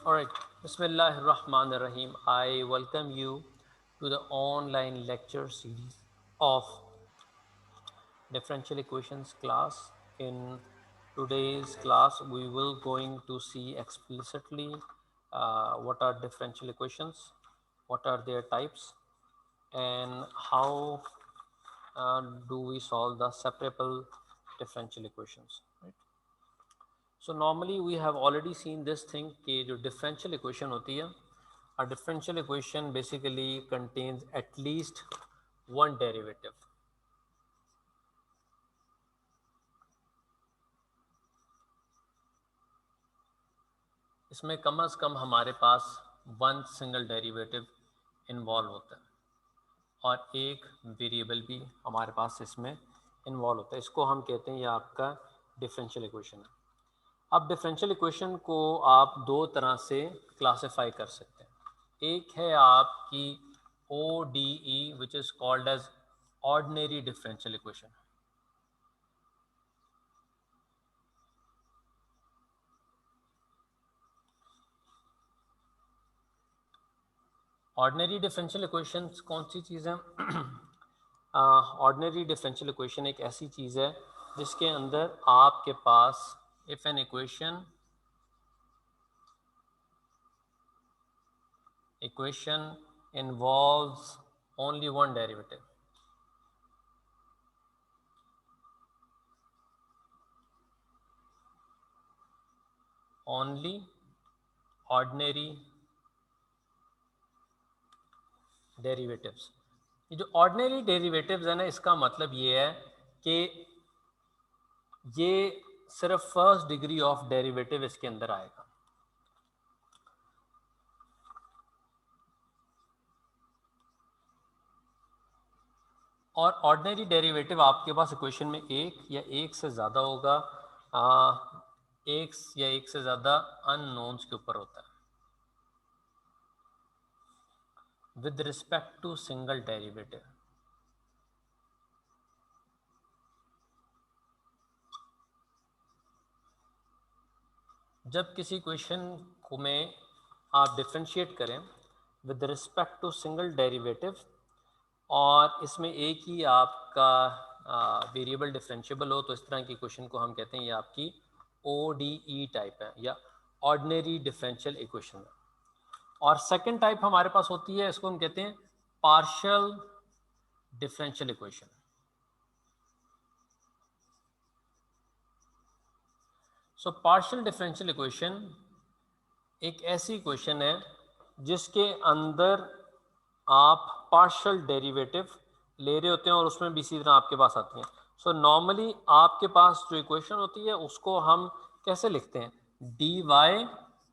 Alright, Bismillahirrahmanirrahim. I welcome you to the online lecture series of differential equations class. In today's class, we will going to see explicitly what are differential equations, what are their types, and how do we solve the separable differential equations. Right? So normally we have already seen this thing कि जो differential equation होती है, a differential equation basically contains at least one derivative. इसमें कम से कम हमारे पास one single derivative involve होता है और एक वेरिएबल भी हमारे पास इसमें इन्वॉल्व होता है. इसको हम कहते हैं ये आपका डिफरेंशियल इक्वेशन है. अब डिफरेंशियल इक्वेशन को आप दो तरह से क्लासिफाई कर सकते हैं. एक है आपकी ODE which is called as ordinary differential equation. Ordinary differential equation कौन सी चीज़ है? ऑर्डिनरी डिफरेंशियल इक्वेशन एक ऐसी चीज़ है जिसके अंदर आपके पास if an equation involves only one derivative, only ordinary derivatives. ये जो ordinary derivatives है ना, इसका मतलब ये है कि ये सिर्फ फर्स्ट डिग्री ऑफ डेरिवेटिव इसके अंदर आएगा. और ऑर्डिनरी डेरिवेटिव आपके पास इक्वेशन में एक या एक से ज़्यादा होगा, एक या एक से ज़्यादा अननोन्स के ऊपर होता है with respect to single derivative. जब किसी इक्वेशन को में आप डिफ्रेंशिएट करें with respect to single derivative और इसमें एक ही आपका वेरिएबल डिफरेंशिएबल हो, तो इस तरह की इक्वेशन को हम कहते हैं ये आपकी ODE टाइप है या ऑर्डिनरी डिफरेंशियल इक्वेशन है. और सेकंड टाइप हमारे पास होती है, इसको हम कहते हैं partial differential equation. So partial differential equation एक ऐसी इक्वेशन है जिसके अंदर आप पार्शियल डेरिवेटिव ले रहे होते हैं और उसमें भी इसी तरह आपके पास आती हैं. सो नॉर्मली आपके पास जो इक्वेशन होती है उसको हम कैसे लिखते हैं? dy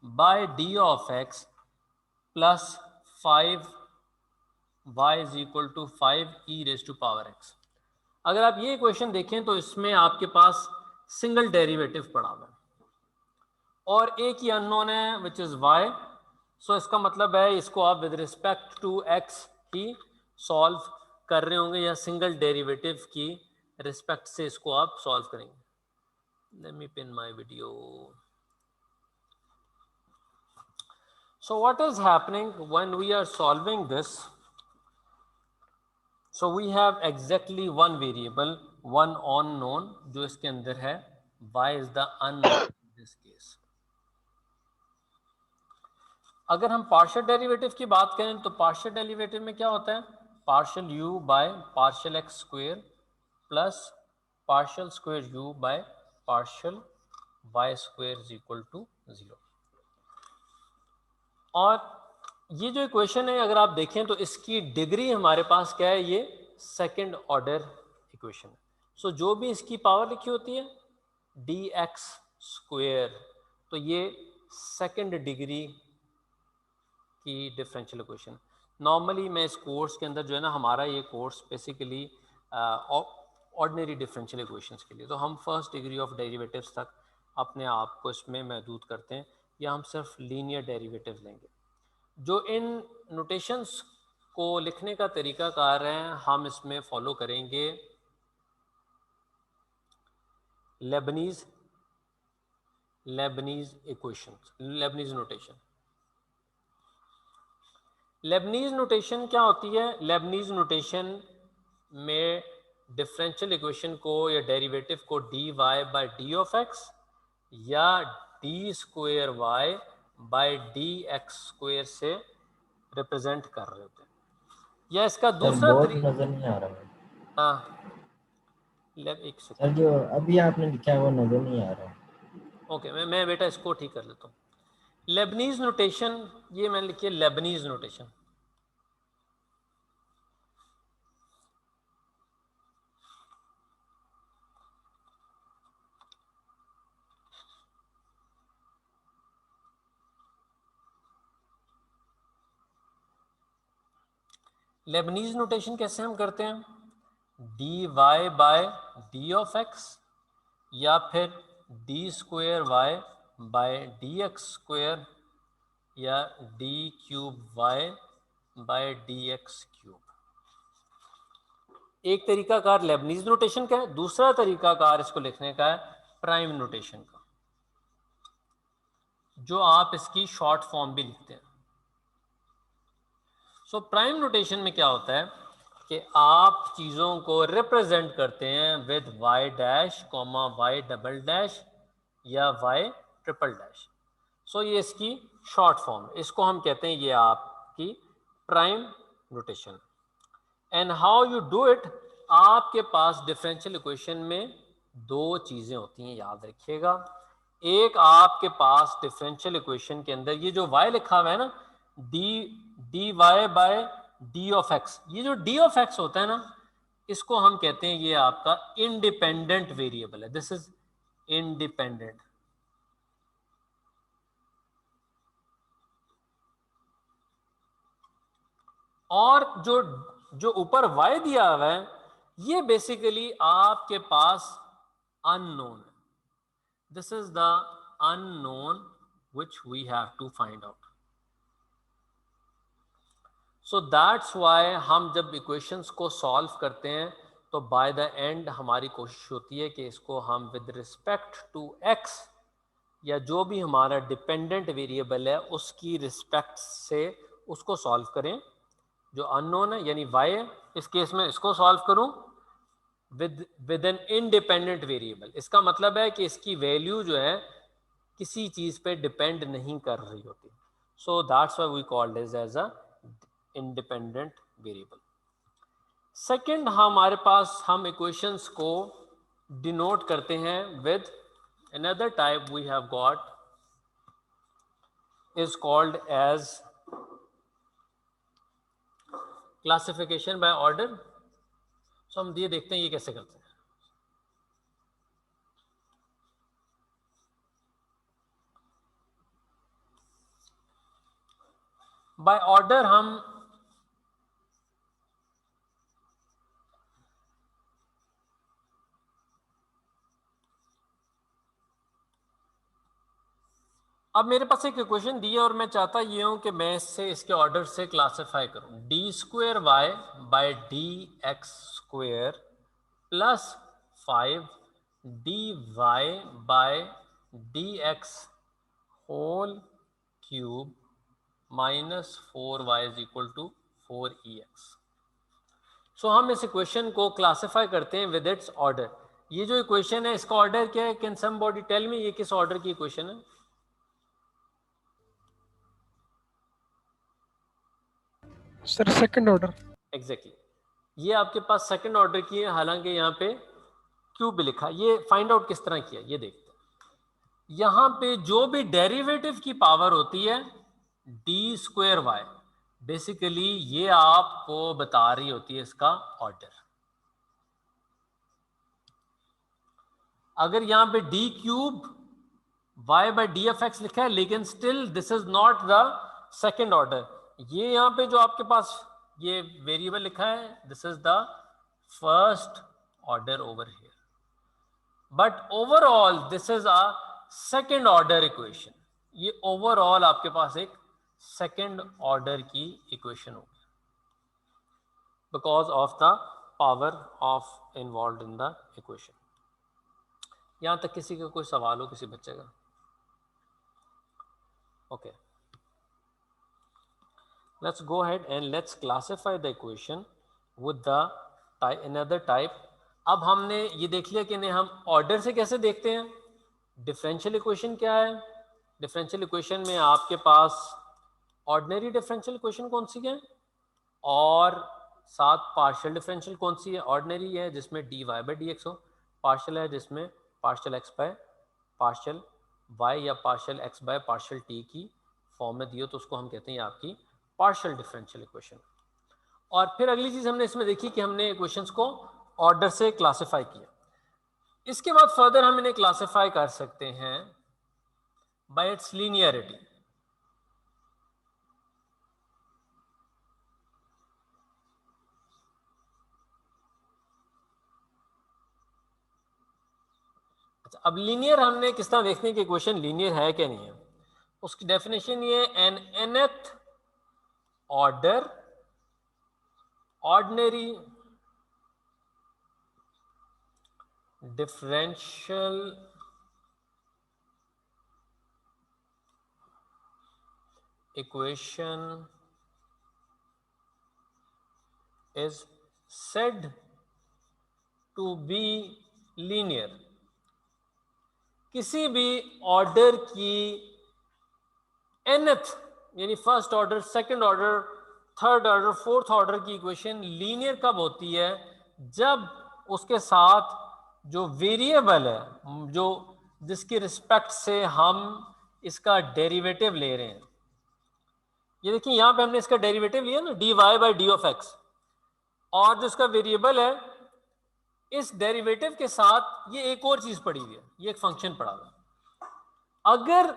by d of x plus 5y is equal to 5e raise to power x. अगर आप ये इक्वेशन देखें तो इसमें आपके पास सिंगल डेरिवेटिव पड़ा हुआ है और एक ही अननोन है विच इज़ y. सो इसका मतलब है इसको आप विद रिस्पेक्ट टू x ही सॉल्व कर रहे होंगे या सिंगल डेरिवेटिव की रिस्पेक्ट से इसको आप सॉल्व करेंगे. Let me pin my video. So what is happening when we are solving this? So we have exactly one variable, one unknown जो इसके अंदर है. y is the unknown in this case. अगर हम पार्शियल डेरिवेटिव की बात करें तो पार्शियल डेरिवेटिव में क्या होता है? Partial u by partial x square plus partial square u by partial y square is equal to 0. और ये जो इक्वेशन है अगर आप देखें तो इसकी डिग्री हमारे पास क्या है? ये सेकंड ऑर्डर इक्वेशन है. सो जो भी इसकी पावर लिखी होती है dx स्क्वेयर, तो ये सेकंड डिग्री की डिफरेंशियल इक्वेशन. नॉर्मली मैं इस कोर्स के अंदर जो है ना, हमारा ये course basically ordinary differential equations के लिए, तो हम फर्स्ट डिग्री ऑफ डेरिवेटिव्स तक अपने आप को इसमें महदूद करते हैं या हम सिर्फ लीनियर डेरिवेटिव लेंगे. जो इन नोटेशंस को लिखने का तरीका कार है हम इसमें फॉलो करेंगे Leibniz equations, Leibniz notation. Leibniz notation क्या होती है? लेबनीज नोटेशन में डिफरेंशियल इक्वेशन को या डेरिवेटिव को dy by d of x या d square y by d x square से रिप्रेजेंट कर रहे होते हैं, या इसका सर दूसरा बहुत तरीका। नजर नहीं आ रहा है। हाँ, एक सर सेकेंड। जो अभी आपने लिखा है वो नजर नहीं आ रहा है। ओके, मैं बेटा इसको ठीक कर लेता हूँ। लेबनीज नोटेशन, ये मैंने लिखी है लेबनीज नोटेशन। लेबनीज नोटेशन कैसे हम करते हैं? D y by d of x या फिर d square y by d x square या d cube y by d x cube. एक तरीकाकार लेबनीज नोटेशन का है, दूसरा तरीकाकार इसको लिखने का है प्राइम नोटेशन का, जो आप इसकी शॉर्ट फॉर्म भी लिखते हैं। सो प्राइम नोटेशन में क्या होता है कि आप चीज़ों को रिप्रेजेंट करते हैं with y dash comma y double dash या वाई ट्रिपल डैश। सो ये इसकी शॉर्ट फॉर्म, इसको हम कहते हैं ये आपकी prime notation. And how you do it, आपके पास डिफरेंशियल इक्वेशन में दो चीज़ें होती हैं, याद रखिएगा। एक आपके पास डिफरेंशियल इक्वेशन के अंदर ये जो y लिखा हुआ है ना, d y by d of x, ये जो डी ऑफ एक्स होता है ना, इसको हम कहते हैं ये आपका इंडिपेंडेंट वेरिएबल है। This is independent. और जो जो ऊपर y दिया हुआ है, ये बेसिकली आपके पास अननोन है। This is the unknown which we have to find out. So that's why हम जब इक्वेशंस को सॉल्व करते हैं तो बाय द एंड हमारी कोशिश होती है कि इसको हम विद रिस्पेक्ट टू एक्स या जो भी हमारा डिपेंडेंट वेरिएबल है उसकी रिस्पेक्ट से उसको सॉल्व करें। जो अननोन है यानी y है, इस केस में इसको सॉल्व करूं विद एन इंडिपेंडेंट वेरिएबल। इसका मतलब है कि इसकी वैल्यू जो है किसी चीज पे डिपेंड नहीं कर रही होती। So that's why we called it as a independent variable. Second, हमारे पास हम इक्वेशंस को डिनोट करते हैं with another type we have got is called as classification by order। सो हम ये देखते हैं ये कैसे करते हैं। बाय ऑर्डर हम अब मेरे पास एक इक्वेशन दी है और मैं चाहता ये हूं कि मैं इससे इसके ऑर्डर से क्लासिफाई करूं। D square y by d x square plus 5 d y by d x whole cube minus 4y is equal to 4ex। So हम इस इक्वेशन को क्लासिफाई करते हैं विद इट्स ऑर्डर। ये जो इक्वेशन है इसका ऑर्डर क्या है? कैन समबॉडी टेल मी ये किस ऑर्डर की इक्वेशन है? Sir second order. एग्जैक्टली ये आपके पास सेकंड ऑर्डर की है, हालांकि यहाँ पे क्यूब भी लिखा। ये फाइंड आउट किस तरह किया ये देखते हैं। यहाँ पे जो भी डेरिवेटिव की पावर होती है डी स्क्वेयर वाई, बेसिकली ये आपको बता रही होती है इसका ऑर्डर। अगर यहाँ पे d cube y by d f x लिखा है लेकिन still this is not the second order, ये यहाँ पे जो आपके पास ये वेरिएबल लिखा है this is the first order over here, but overall this is a second order equation. ये ओवरऑल आपके पास एक सेकेंड ऑर्डर की इक्वेशन होगी because of the power of involve in the equation. यहां तक किसी का कोई सवाल हो किसी बच्चे का? Okay, let's go ahead and let's classify the equation with the another type. अब हमने ये देख लिया कि नहीं हम ऑर्डर से कैसे देखते हैं. डिफरेंशियल इक्वेशन क्या है? डिफरेंशियल इक्वेशन में आपके पास ऑर्डिनरी डिफरेंशियल इक्वेशन कौन सी है और साथ पार्शियल डिफरेंशियल कौन सी है? ऑर्डिनरी है जिसमें dy बाई डी एक्स हो, पार्शियल है जिसमें partial x by partial y या partial x by partial t की फॉर्म में दियो तो उसको हम कहते हैं आपकी पार्शियल डिफरेंशियल इक्वेशन. और फिर अगली चीज हमने इसमें देखी कि हमने इक्वेशंस को ऑर्डर से क्लासिफाई किया. इसके बाद फर्दर हम इन्हें क्लासिफाई कर सकते हैं बाय इट्स लीनियरिटी. अब लीनियर हमने किस तरह देखते हैं कि इक्वेशन लीनियर है क्या नहीं है. उसकी डेफिनेशन ये n nth order ordinary differential equation is said to be linear. किसी भी ऑर्डर की nth यानी first order, second order, third order, fourth order की इक्वेशन लीनियर कब होती है? जब उसके साथ जो वेरिएबल है, जो जिसकी रिस्पेक्ट से हम इसका डेरिवेटिव ले रहे हैं. ये देखिए यहां पे हमने इसका डेरिवेटिव लिया ना dy by d of x, और जो इसका वेरिएबल है इस डेरिवेटिव के साथ ये एक और चीज पड़ी हुई है, ये एक फंक्शन पड़ा हुआ है. अगर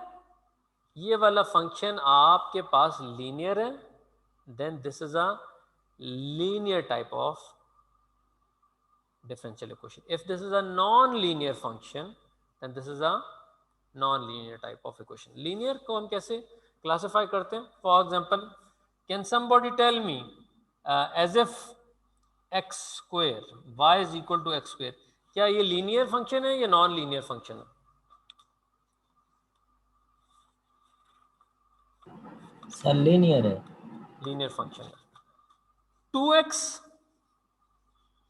ये वाला फंक्शन आपके पास लीनियर है then this is a linear type of differential equation. If this is a non linear function then this is a non linear type of equation. Linear को हम कैसे क्लासिफाई करते हैं? For example can somebody tell me as if x square y is equal to x square, क्या ये linear function है या non linear function है? सर लीनियर है. लीनियर फंक्शन है. 2x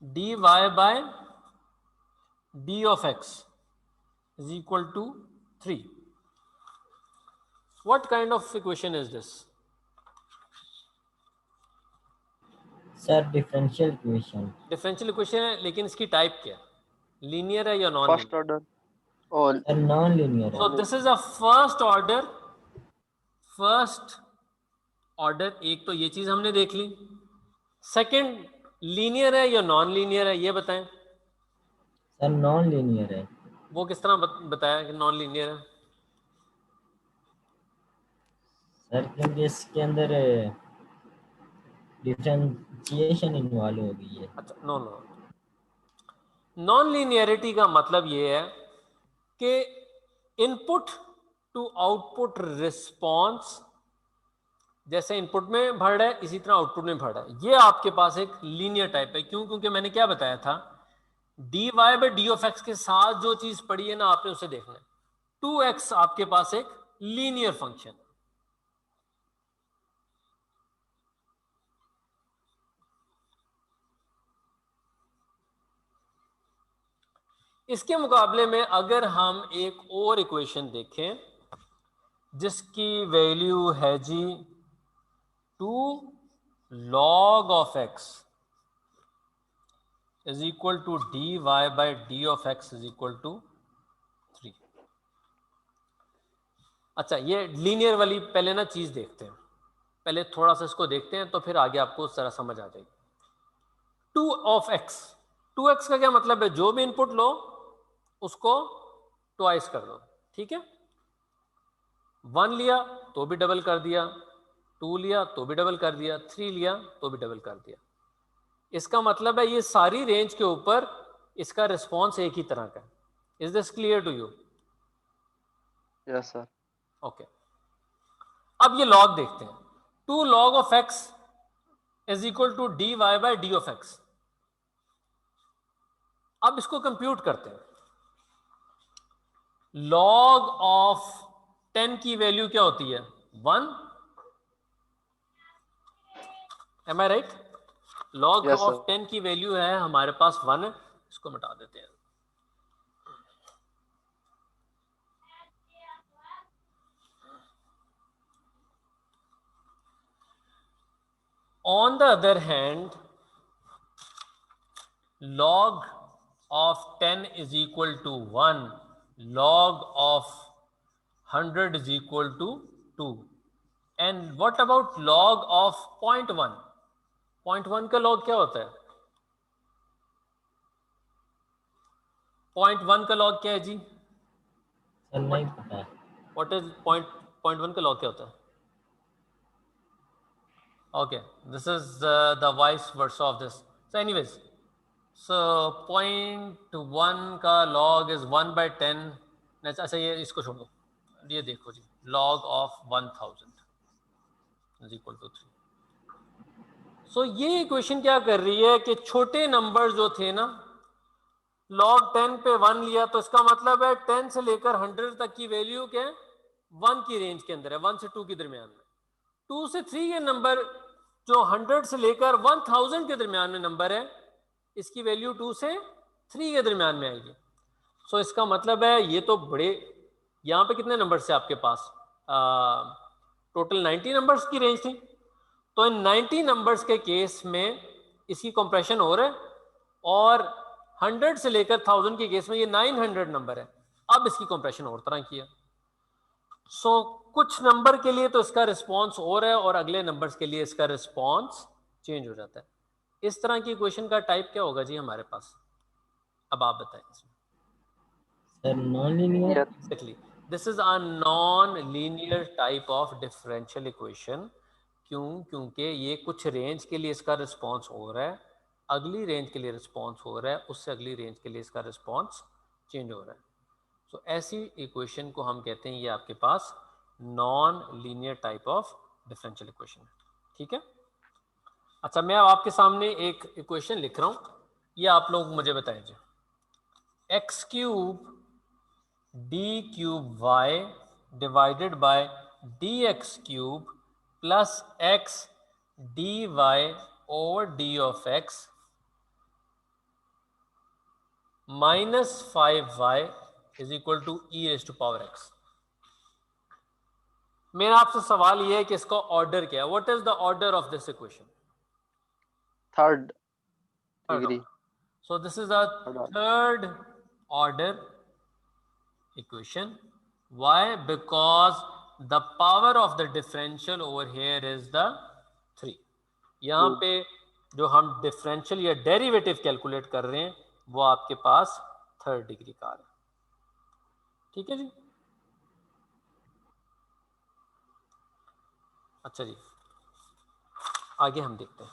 dy by d of x is equal to 3. What kind of equation is this? Sir differential equation. Differential equation है लेकिन इसकी टाइप क्या है? लीनियर है या नॉन फर्स्ट लीनियर? ऑर्डर और सर नॉन लीनियर So है. this is a first order. एक तो ये चीज हमने देख ली. सेकंड लीनियर है या नॉन लीनियर है ये बताएं. सर नॉन लीनियर है. वो किस तरह बताया कि नॉन लीनियर है? सर क्योंकि इसके अंदर डिफरेंशिएशन इन्वॉल्व हो गई है. अच्छा नो नो, नॉन लीनियरिटी का मतलब ये है कि इनपुट टू आउटपुट रिस्पॉन्स जैसे इनपुट में बढ़ रहा है इसी तरह आउटपुट में बढ़ रहा है. ये आपके पास एक लीनियर टाइप है. क्यों? क्योंकि मैंने क्या बताया था dy by d of x के साथ जो चीज पड़ी है ना आपने उसे देखना है. 2x आपके पास एक लीनियर फंक्शन. इसके मुकाबले में अगर हम एक और इक्वेशन देखें जिसकी वैल्यू है जी 2 log of x is equal to dy by d of x is equal to 3. अच्छा ये लीनियर वाली पहले ना चीज देखते हैं, पहले थोड़ा सा इसको देखते हैं तो फिर आगे आपको जरा समझ आ जाएगी. 2 of x, 2x का क्या मतलब है? जो भी इनपुट लो उसको ट्वाइस कर दो. ठीक है, 1 लिया तो भी डबल कर दिया, 2 लिया तो भी डबल कर दिया, 3 लिया तो भी डबल कर दिया. इसका मतलब है ये सारी रेंज के ऊपर इसका रिस्पॉन्स एक ही तरह का है. Is this clear to you? Yes sir. Okay, अब ये लॉग देखते हैं. 2 log of x is equal to dy by d of x. अब इसको कंप्यूट करते हैं. log ऑफ 10 की वैल्यू क्या होती है? 1. Am I right? Log Yes, of sir. 10 की वैल्यू है हमारे पास 1 है, इसको मिटा देते हैं। On the other hand, log of 10 is equal to 1, log of 100 is equal to 2. And what about log of 0.1? 0.1 का log क्या होता है? 0.1 का log क्या है जी? सर नहीं पता। What is 0.1 का log क्या होता है? Okay, this is the vice versa of this. So anyways, so 0.1 का log is 1 by 10. अच्छा ये इसको छोड़ दो, ये देखो जी, log of 1000 is equal to 3. So ये इक्वेशन क्या कर रही है कि छोटे नंबर जो थे ना, log 10 पे 1 लिया तो इसका मतलब है 10 से लेकर 100 तक की वैल्यू क्या है? 1 की रेंज के अंदर है, 1 से 2 के दरमियान में। 2 से 3 ये नंबर जो 100 से लेकर 1000 के दरमियान में नंबर है, इसकी वैल्यू 2 से 3 के दरमियान में आएगी। सो इसका मतलब है ये तो बड़े, यहाँ पे कितने नंबर्स थे आपके पास? टोटल 90 नंबर्स की रेंज थी, तो इन 90 नंबर्स के केस में इसकी कंप्रेशन हो रहा है, और 100 से लेकर 1000 के केस में ये 900 नंबर है, अब इसकी कंप्रेशन और तरह की है। सो कुछ नंबर के लिए तो इसका रिस्पॉन्स और है, और अगले नंबर्स के लिए इसका रिस्पॉन्स चेंज हो जाता है। इस तरह की इक्वेशन का टाइप क्या होगा जी हमारे पास? अब आप बताएं इसमें। Sir non linear. Exactly. This is a non-linear type of differential equation. क्योंकि ये कुछ रेंज के लिए इसका रिस्पॉन्स हो रहा है, अगली रेंज के लिए रिस्पॉन्स हो रहा है, उससे अगली रेंज के लिए इसका रिस्पॉन्स चेंज हो रहा है। सो ऐसी इक्वेशन को हम कहते हैं ये आपके पास non linear type of differential equation है। ठीक है, अच्छा मैं आपके सामने एक इक्वेशन लिख रहा हूँ, ये आप लोग मुझे बताइए। X cube d cube y divided by d x cube plus x d y over d of x minus 5y is equal to e raise to power x. मेरा आपसे सवाल यह है कि इसका ऑर्डर क्या है? What is the order of this equation? Third degree. So this is a third order equation. Why? Because the power of the differential over here is the 3. यहाँ पे जो हम डिफरेंशियल या डेरिवेटिव कैलकुलेट कर रहे हैं वो आपके पास थर्ड डिग्री का है। ठीक है जी, अच्छा जी आगे हम देखते हैं।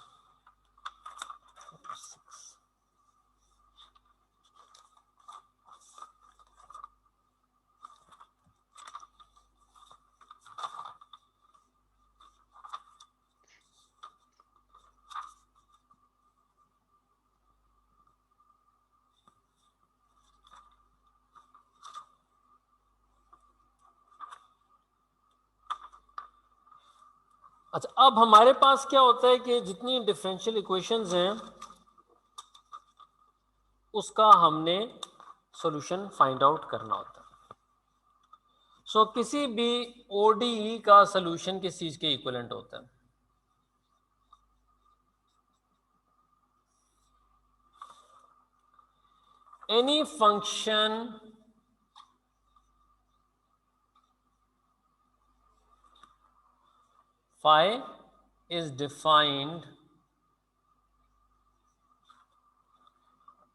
अच्छा अब हमारे पास क्या होता है कि जितनी डिफरेंशियल इक्वेशंस हैं उसका हमने सॉल्यूशन फाइंड आउट करना होता है। सो किसी भी ओडीई का सॉल्यूशन किस चीज के इक्विवेलेंट होता है? Any function phi is defined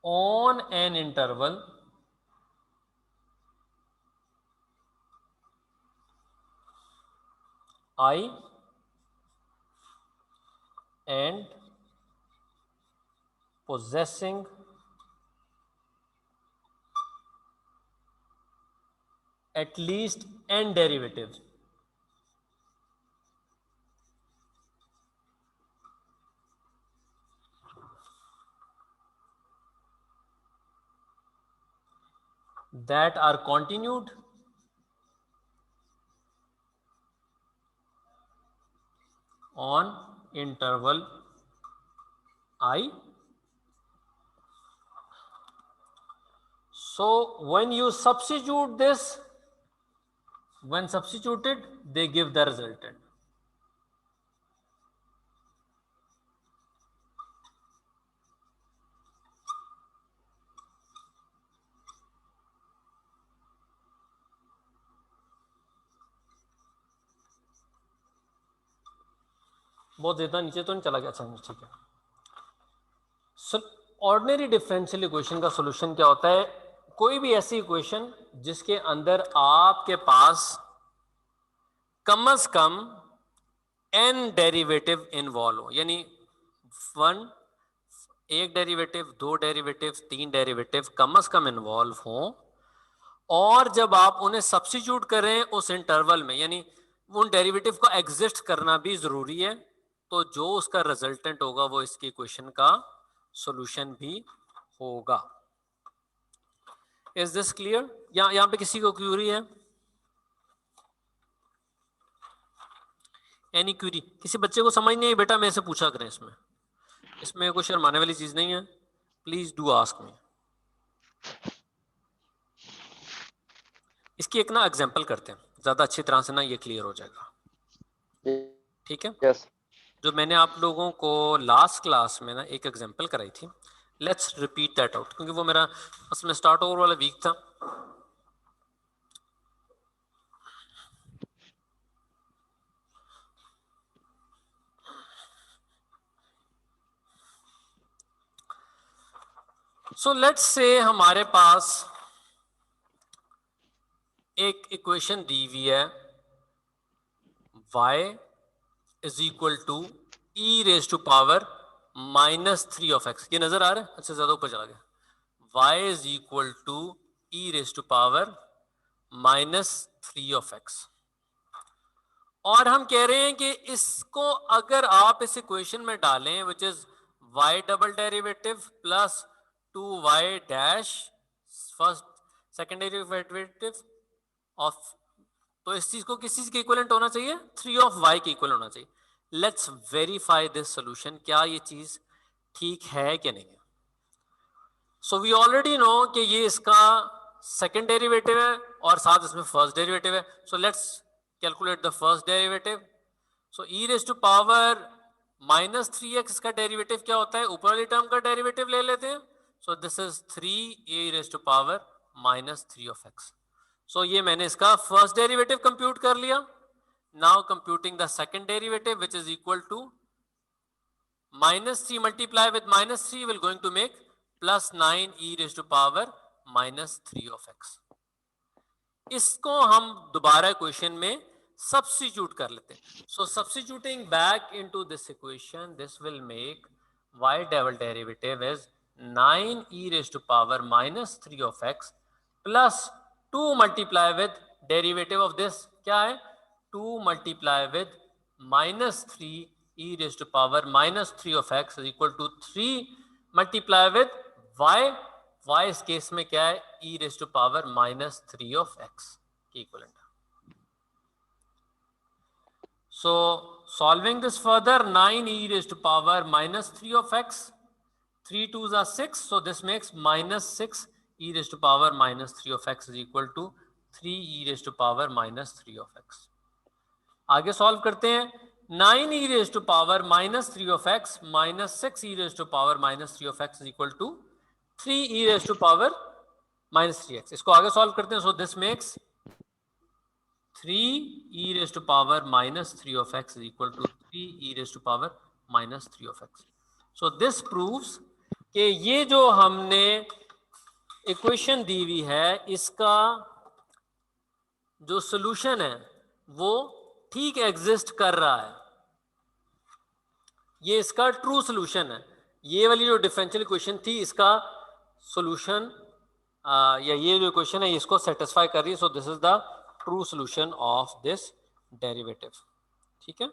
on an interval I and possessing at least n derivatives. That are continued on interval I. So when you substitute this, when substituted, they give the resultant. बहुत ज्यादा नीचे तो नहीं चला गया? अच्छा ठीक है। ऑर्डिनरी डिफरेंशियल इक्वेशन का सॉल्यूशन क्या होता है? कोई भी ऐसी इक्वेशन जिसके अंदर आपके पास कम से कम n डेरिवेटिव इन्वॉल्व हो, यानी एक डेरिवेटिव, दो डेरिवेटिव, तीन डेरिवेटिव कम से कम इन्वॉल्व हो, और जब आप उन्हें सब्स्टिट्यूट करें उस इंटरवल में, यानी उन डेरिवेटिव को एग्जिस्ट करना भी जरूरी है, तो जो उसका रिजल्टेंट होगा वो इसकी इक्वेशन का सॉल्यूशन भी होगा। Is this clear? यहां पे किसी को क्यूरी है? Any Curie? किसी बच्चे को समझ नहीं है बेटा, मैं से पूछा करें, इसमें कोई शर्माने वाली चीज नहीं है। Please do ask me. इसकी एक ना एग्जांपल करते हैं, ज्यादा अच्छी तरह से ना ये क्लियर हो जाएगा। ठीक है? यस। जो मैंने आप लोगों को लास्ट क्लास में ना एक एग्जांपल कराई थी, लेट्स रिपीट दैट आउट, क्योंकि वो मेरा उसमें स्टार्ट ओवर वाला वीक था। सो लेट्स से हमारे पास एक इक्वेशन दी हुई है, y is equal to e raise to power -3 of x। ये नजर आ रहा है? अच्छा ज्यादा ऊपर चला गया। y is equal to e raise to power -3 of x, और हम कह रहे हैं कि इसको अगर आप इस इक्वेशन में डालें, which is y double derivative plus 2y dash first second derivative of, तो इस चीज को किस चीज के इक्विवेलेंट होना चाहिए? 3 ऑफ y के इक्वल होना चाहिए। लेट्स वेरीफाई दिस सॉल्यूशन, क्या ये चीज ठीक है कि नहीं है। सो वी ऑलरेडी नो कि ये इसका सेकेंड डेरिवेटिव है और साथ इसमें फर्स्ट डेरिवेटिव है। So let's calculate the first derivative. So e raise to power -3x का डेरिवेटिव क्या होता है? ऊपर वाली टर्म का डेरिवेटिव ले लेते हैं। So this is 3 raise to power -3 of x। So ये मैंने इसका फर्स्ट डेरिवेटिव कंप्यूट कर लिया। Now computing the second derivative which is equal to -3 multiply with -3 will going to make +9 e raise to power -3 of x। इसको हम दोबारा equation में substitute कर लेते हैं। So substituting back into this equation, this will make y double derivative is 9 e raise to power -3 of x plus 2 multiply with derivative of this क्या है? 2 multiply with -3 e raise to power -3 of x is equal to 3 multiply with y इस case में क्या है? e raise to power -3 of x की equivalent. So solving this further, 9 e raise to power -3 of x, 3 2s are 6, so this makes -6 e raised to power -3 of x is equal to 3 e raised to power -3 of x। आगे solve करते हैं। 9 e raised to power -3 of x minus 6 e raised to power -3 of x is equal to 3 e raised to power -3x। इसको आगे solve करते हैं। So this makes 3 e raised to power -3 of x is equal to 3 e raised to power -3 of x। So this proves कि ये जो हमने equation दी हुई है, इसका जो सॉल्यूशन है वो ठीक एग्जिस्ट कर रहा है, ये इसका ट्रू सॉल्यूशन है। ये वाली जो डिफरेंशियल इक्वेशन थी, इसका सॉल्यूशन या ये जो इक्वेशन है इसको सेटिस्फाई कर रही है। So this is the true solution of this derivative. ठीक है?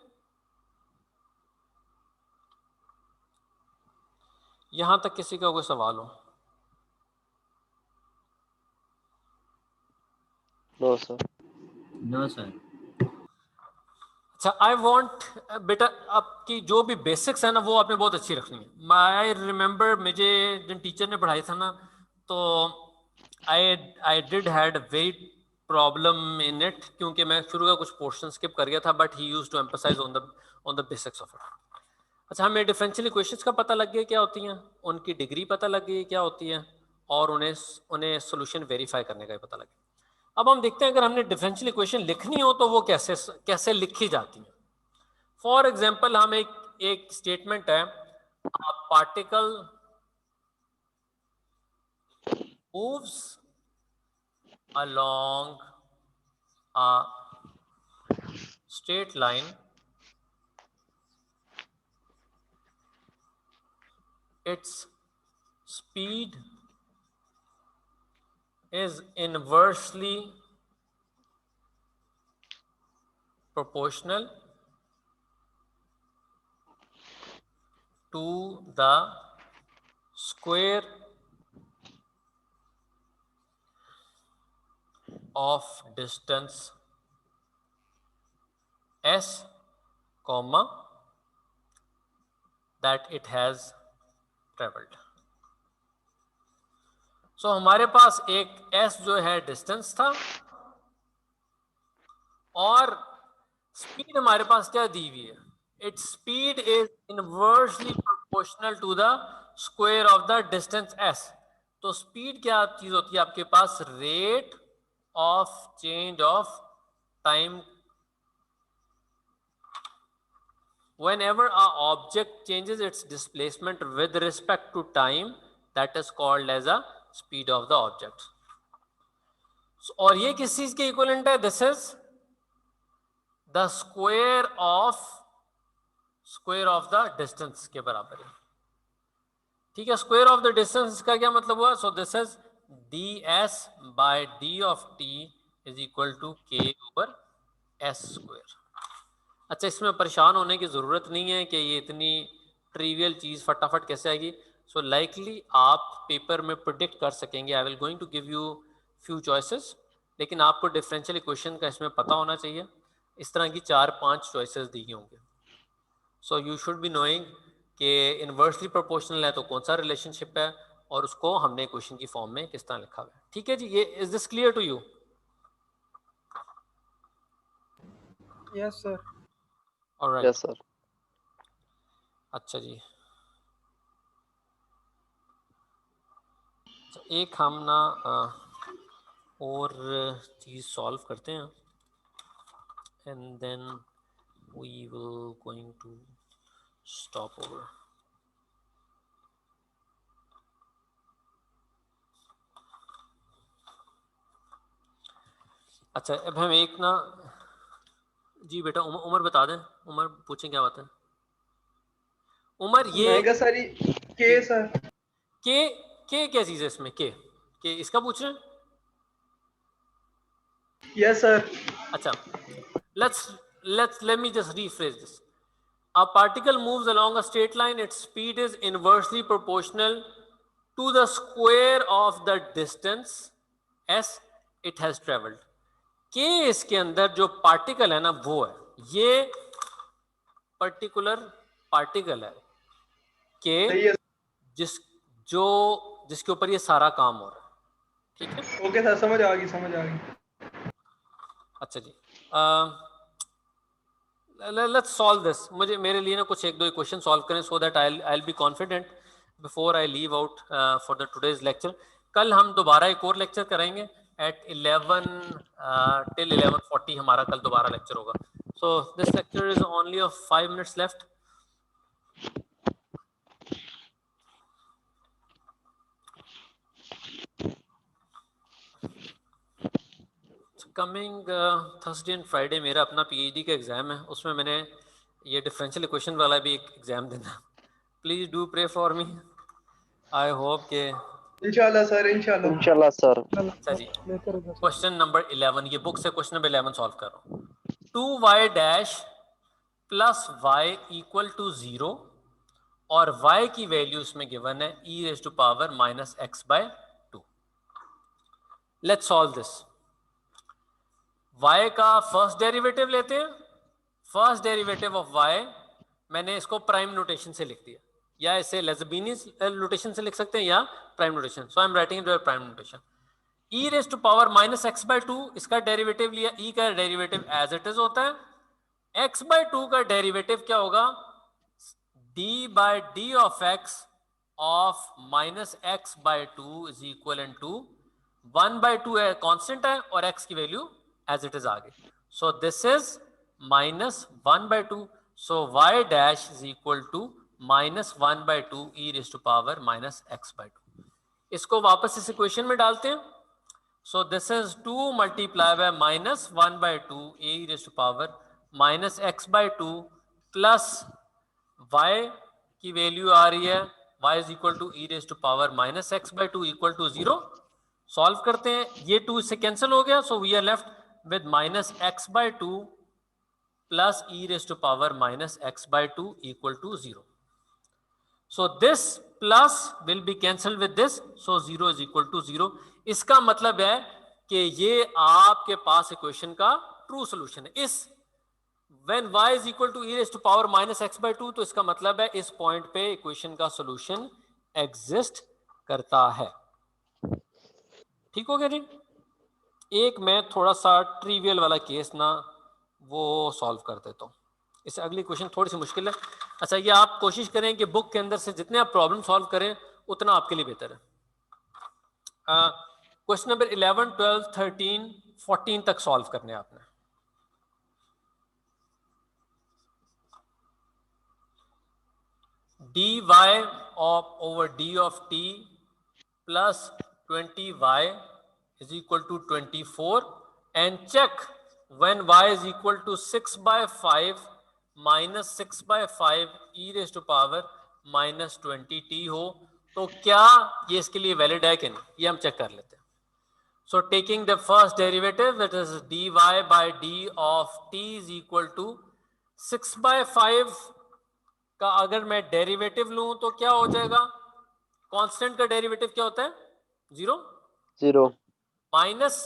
यहां तक किसी का कोई सवाल हो? No sir. No sir. अच्छा, आई वॉन्ट बेटा आपकी जो भी बेसिक्स है ना वो आपने बहुत अच्छी रखनी है। आई रिमेम्बर मुझे जिन टीचर ने पढ़ाई था ना, तो I did had very problem in it, क्योंकि मैं शुरू का कुछ पोर्शन स्किप कर गया था, but he used to emphasize on the basics of it. अच्छा, हमें डिफरेंशियल इक्वेशंस का पता लग गया क्या होती हैं, उनकी डिग्री पता लग गई क्या होती है, और उन्हें सोल्यूशन वेरीफाई करने का भी पता लग गया। अब हम देखते हैं अगर हमने डिफरेंशियल इक्वेशन लिखनी हो तो वो कैसे कैसे लिखी जाती है। फॉर एग्जाम्पल हम एक स्टेटमेंट है, particle moves along a straight line, its speed is inversely proportional to the square of distance s, comma, that it has traveled. So हमारे पास एक s जो है डिस्टेंस था, और स्पीड हमारे पास क्या दी हुई है, its speed is inversely proportional to the square of the distance s। तो स्पीड क्या चीज होती है आपके पास, rate of change of time. Whenever a object changes its displacement with respect to time, that is called as a speed of the object. So, और ये किस चीज के इक्विवेलेंट है, this is the square of the distance के बराबर है। ठीक है, स्क्वायर ऑफ द डिस्टेंस का क्या मतलब हुआ, so this is ds by d of t is equal to k over s square. अच्छा, इसमें परेशान होने की ज़रूरत नहीं है कि ये इतनी ट्रिवियल चीज़ फटाफट कैसे आएगी। सो लाइकली आप पेपर में प्रिडिक्ट कर सकेंगे। I will going to give you few choices, लेकिन आपको डिफरेंशियल इक्वेशन का इसमें पता होना चाहिए। इस तरह की 4-5 चॉइसेस दी गई होंगे। So you should be knowing कि इन्वर्सली प्रोपोर्शनल है तो कौन सा रिलेशनशिप है, और उसको हमने इक्वेशन की फॉर्म में किस तरह लिखा हुआ है। ठीक है जी, ये is this clear to you? Yes, sir. Alright, yes sir. अच्छा जी, एक हम ना और चीज़ सॉल्व करते हैं, and then we will going to stop over. अच्छा, अब हम एक ना, जी बेटा उमर बता दें, उमर पूछें क्या बात है। उमर ये सर के सर के क्या चीज़ है इसमें, के इसका पूछ रहे हैं? Yes sir. अच्छा, let me just rephrase this. A particle moves along a straight line, its speed is inversely proportional to the square of the distance s it has traveled. के इसके अंदर जो पार्टिकल है ना वो है, ये पर्टिकुलर पार्टिकल है के जिसके ऊपर ये सारा काम हो रहा है। ठीक है, ओके सर, समझ आ गई। अच्छा जी, लेट्स सॉल्व दिस। मेरे लिए ना कुछ एक दो इक्वेशन सॉल्व करें, so that I will be confident before I leave out for the today's lecture. कल हम दोबारा एक और लेक्चर करेंगे एट 11 till 11:40 हमारा कल दोबारा लेक्चर होगा। So this lecture is only of 5 minutes left. Coming Thursday and Friday मेरा अपना पीएचडी का एग्ज़ाम है, उसमें मैंने ये डिफरेंशियल इक्वेशन वाला भी एक एग्ज़ाम देना। Please do pray for me. I hope के इंशाल्लाह सर, इंशाल्लाह सर। अच्छा जी, क्वेश्चन नंबर 11, ये बुक से क्वेश्चन नंबर 11 सॉल्व कर रहा हूँ। 2y dash plus y equal to 0 और y की वैल्यू इसमें गिवन है e⁻⁻x/2। Let's solve this. y का फर्स्ट डेरिवेटिव लेते हैं, फर्स्ट डेरिवेटिव ऑफ y, मैंने इसको प्राइम नोटेशन से लिख दिया, या इसे लेज़बीनी नोटेशन से लिख सकते हैं या prime notation. So I am writing it prime notation. e raise to power minus x by two, इसका डेरिवेटिव लिया, e का डेरिवेटिव एज इट इज होता है. x बाई टू का डेरिवेटिव क्या होगा? d by d of x of minus x by two is equal to 1 by two है, constant है, और x की वैल्यू एज इट इज आ गई. So this is minus 1 by two. So y dash is equal to minus 1 by two e raise to power minus x by two. इसको वापस इस equation में डालते हैं. So this is 2 multiplied by minus 1 by 2 a raised to power minus x by 2 plus y की value आ रही है y is equal to e raised to power minus x by 2 equal to 0. Solve करते हैं, ये 2 इससे cancel हो गया. So we are left with minus x by 2 plus e raised to power minus x by 2 equal to 0. So this plus will be cancelled with this, so 0 is equal to 0. इसका मतलब है कि ये आपके पास equation का true solution है. इस when y is equal to e raised to power minus x by 2, तो इसका मतलब है इस पॉइंट पे इक्वेशन का सॉल्यूशन एग्जिस्ट करता है. ठीक हो गया जी. एक मैं थोड़ा सा ट्रिवियल वाला केस ना वो सॉल्व कर देता हूँ. इससे अगली क्वेश्चन थोड़ी सी मुश्किल है. अच्छा, ये आप कोशिश करें कि बुक के अंदर से जितने आप प्रॉब्लम सॉल्व करें उतना आपके लिए बेहतर है. क्वेश्चन नंबर 11, 12, 13, 14 तक सॉल्व करने हैं आपने. dy of over d of t plus 20y is equal to 24, and check when y is equal to 6 by 5 minus 6 by 5 e raised to power minus 20t हो तो क्या ये इसके लिए वैलिड है कि नहीं, ये हम चेक कर लेते हैं. So taking the first derivative, that is dy by d of t is equal to 6 by 5 का अगर मैं डेरिवेटिव लूं तो क्या हो जाएगा? कांस्टेंट का डेरिवेटिव क्या होता है? 0. Minus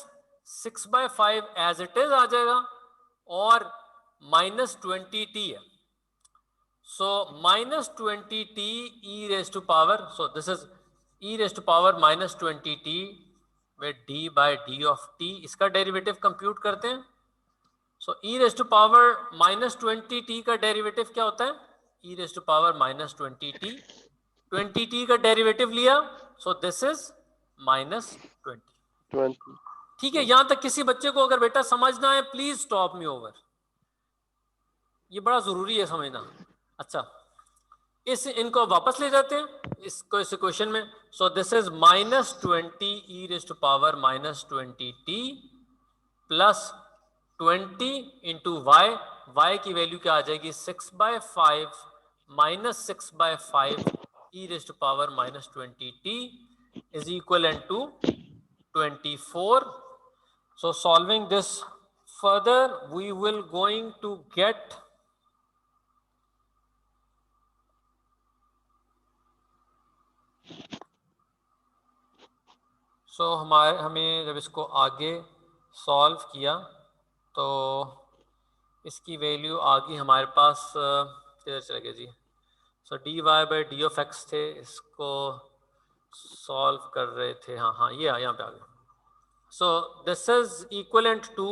6 by 5 as it is आ जाएगा और माइनस 20t है. So minus 20t e raise to power, so this is e raise to power minus 20t with d by d of t. इसका derivative compute करते हैं. So e raise to power minus 20t का derivative क्या होता है? e raise to power minus 20t. 20t का derivative लिया, सो this is minus 20. ठीक है, यहां तक किसी बच्चे को अगर बेटा समझना है प्लीज स्टॉप मी ओवर, ये बड़ा जरूरी है समझना. अच्छा, इनको वापस ले जाते हैं इसको इस इक्वेशन में. So this is minus 20 e raise to power minus 20t plus 20 into y. Y की वैल्यू क्या आ जाएगी? 6 by 5 minus 6 by 5 e raise to power minus 20t is equivalent to 24. So solving this further, we will going to get हमें जब इसको आगे solve किया तो इसकी वैल्यू आ गई हमारे पास, किधर चले गए जी? So d y by d of x थे, इसको सॉल्व कर रहे थे. हाँ ये यहाँ पे आ गया. So this is equivalent to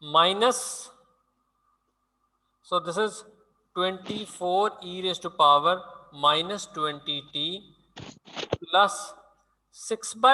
minus, so this is 24 e raise to power minus 20t plus 6 by